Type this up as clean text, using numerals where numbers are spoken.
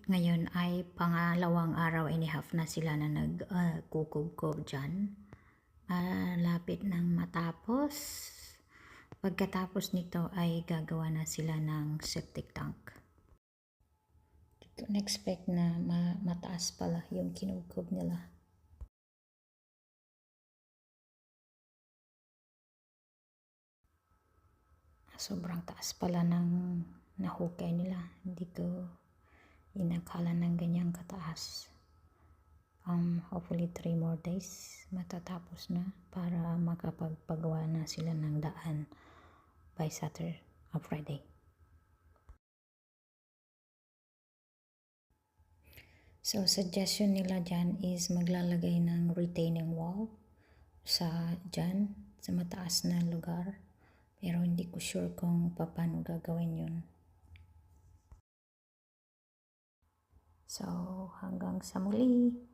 Ngayon ay pangalawang araw and a half na sila na nagkukubkob dyan. Malapit nang matapos. Pagkatapos nito ay gagawa na sila ng septic tank. Dito na-expect na mataas pala yung kinubkob nila. Sobrang taas pala ng nahukay nila. Hindi ko inakala ng ganyang kataas. Hopefully 3 more days matatapos na para makapagpagawa na sila ng daan by Saturday or Friday. So suggestion nila dyan is maglalagay ng retaining wall sa mataas na lugar, pero hindi ko sure kung paano gagawin yun. So hanggang sa muli.